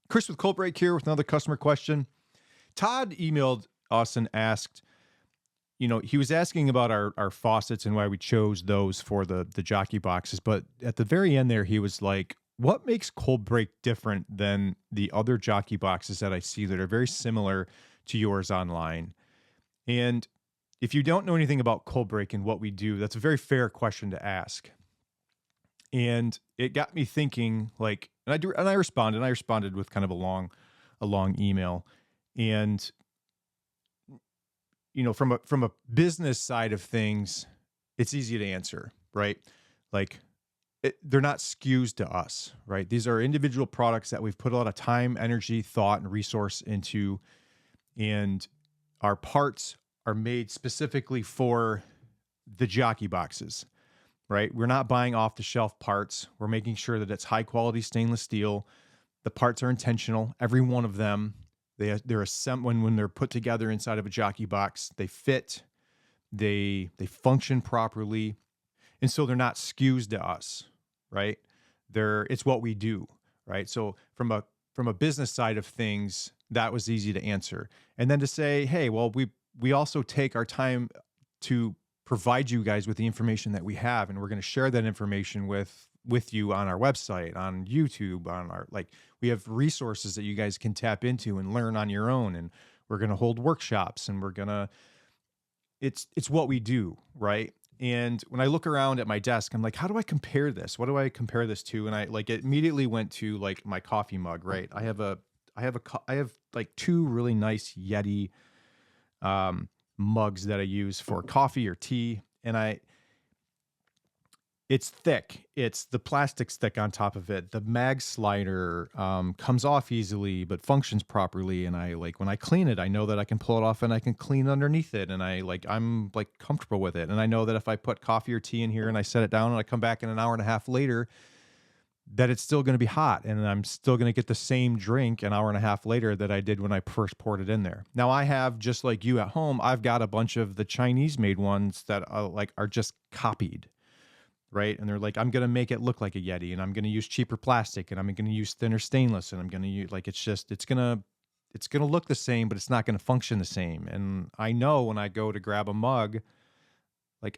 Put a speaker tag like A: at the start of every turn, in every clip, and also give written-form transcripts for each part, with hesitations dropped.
A: Chris with Coldbreak here with another customer question. Todd emailed us and asked, he was asking about our faucets and why we chose those for the jockey boxes. But at the very end there, he was like, what makes Coldbreak different than the other jockey boxes that I see that are very similar to yours online? And if you don't know anything about Coldbreak and what we do, that's a very fair question to ask. And it got me thinking, and I responded with kind of a long email. And from a business side of things, it's easy to answer, right? They're not SKUs to us, right? These are individual products that we've put a lot of time, energy, thought, and resource into, and our parts are made specifically for the jockey boxes, right? We're not buying off the shelf parts. We're making sure that it's high quality stainless steel. The parts are intentional. Every one of them, they're assembled when they're put together inside of a jockey box. They fit, they function properly, and so they're not SKUs to us, right? It's what we do, right? So from a business side of things, that was easy to answer. And then to say, hey, well, we also take our time to provide you guys with the information that we have, and we're going to share that information with you on our website, on YouTube, we have resources that you guys can tap into and learn on your own. And we're going to hold workshops, and it's what we do, right? And when I look around at my desk, I'm like, how do I compare this? What do I compare this to? And I immediately went to my coffee mug, right? I have two really nice Yeti mugs that I use for coffee or tea. And it's thick. The plastic's thick on top of it. The mag slider comes off easily, but functions properly. And when I clean it, I know that I can pull it off and I can clean underneath it. And I'm comfortable with it. And I know that if I put coffee or tea in here and I set it down and I come back in an hour and a half later, that it's still going to be hot, and I'm still going to get the same drink an hour and a half later that I did when I first poured it in there. Now I have, just like you at home, I've got a bunch of the Chinese made ones that are just copied, right? And they're like, I'm going to make it look like a Yeti, and I'm going to use cheaper plastic, and I'm going to use thinner stainless, and I'm going to use it's going to look the same, but it's not going to function the same. And I know when I go to grab a mug,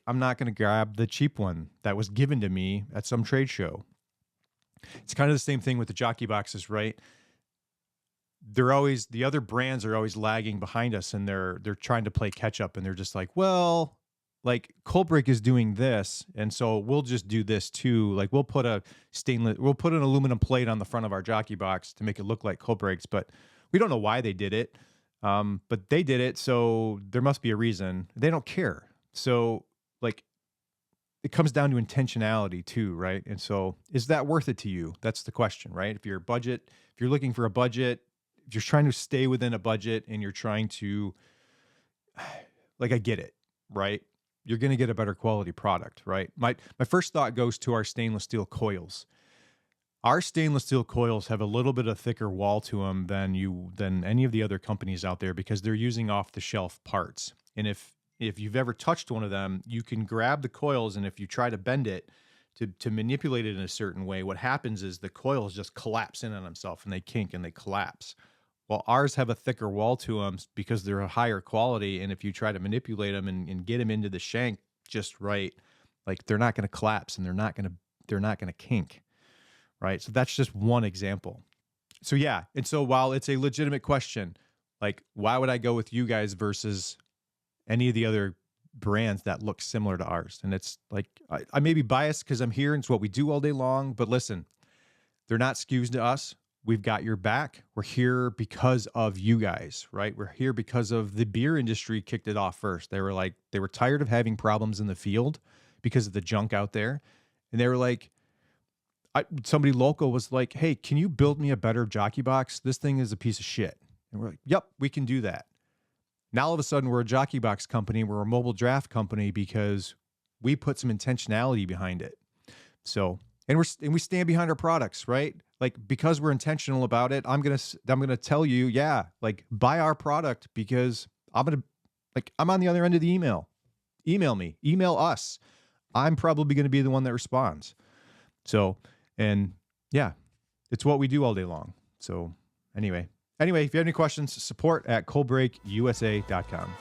A: I'm not going to grab the cheap one that was given to me at some trade show. It's kind of the same thing with the jockey boxes, right? The other brands are always lagging behind us, and they're trying to play catch up, and they're just Coldbreak is doing this, and so we'll just do this too. We'll put an aluminum plate on the front of our jockey box to make it look like Coldbreak's, but we don't know why they did it. But they did it, so there must be a reason. They don't care. So it comes down to intentionality too, right? And so is that worth it to you? That's the question, right? If you're looking for a budget, if you're trying to stay within a budget and you're trying to, I get it, right? You're going to get a better quality product, right? My first thought goes to our stainless steel coils. Our stainless steel coils have a little bit of thicker wall to them than any of the other companies out there, because they're using off the shelf parts. And if you've ever touched one of them, you can grab the coils, and if you try to bend it to manipulate it in a certain way, what happens is the coils just collapse in on themselves, and they kink and they collapse. Well, ours have a thicker wall to them because they're a higher quality, and if you try to manipulate them and get them into the shank just right, they're not going to collapse, and they're not going to kink, right? So that's just one example. So yeah, and so while it's a legitimate question, why would I go with you guys versus any of the other brands that look similar to ours? And it's I may be biased because I'm here and it's what we do all day long, but listen, they're not SKUs to us. We've got your back. We're here because of you guys, right? We're here because of the beer industry kicked it off first. They were tired of having problems in the field because of the junk out there. And they were somebody local was like, hey, can you build me a better jockey box? This thing is a piece of shit. And we're like, yep, we can do that. Now all of a sudden we're a jockey box company. We're a mobile draft company because we put some intentionality behind it. So, and we stand behind our products, right? Because we're intentional about it, I'm gonna tell you, yeah, buy our product, because I'm on the other end of the email. Email me, email us. I'm probably going to be the one that responds. So, and yeah, it's what we do all day long. So Anyway, if you have any questions, support at coldbreakusa.com.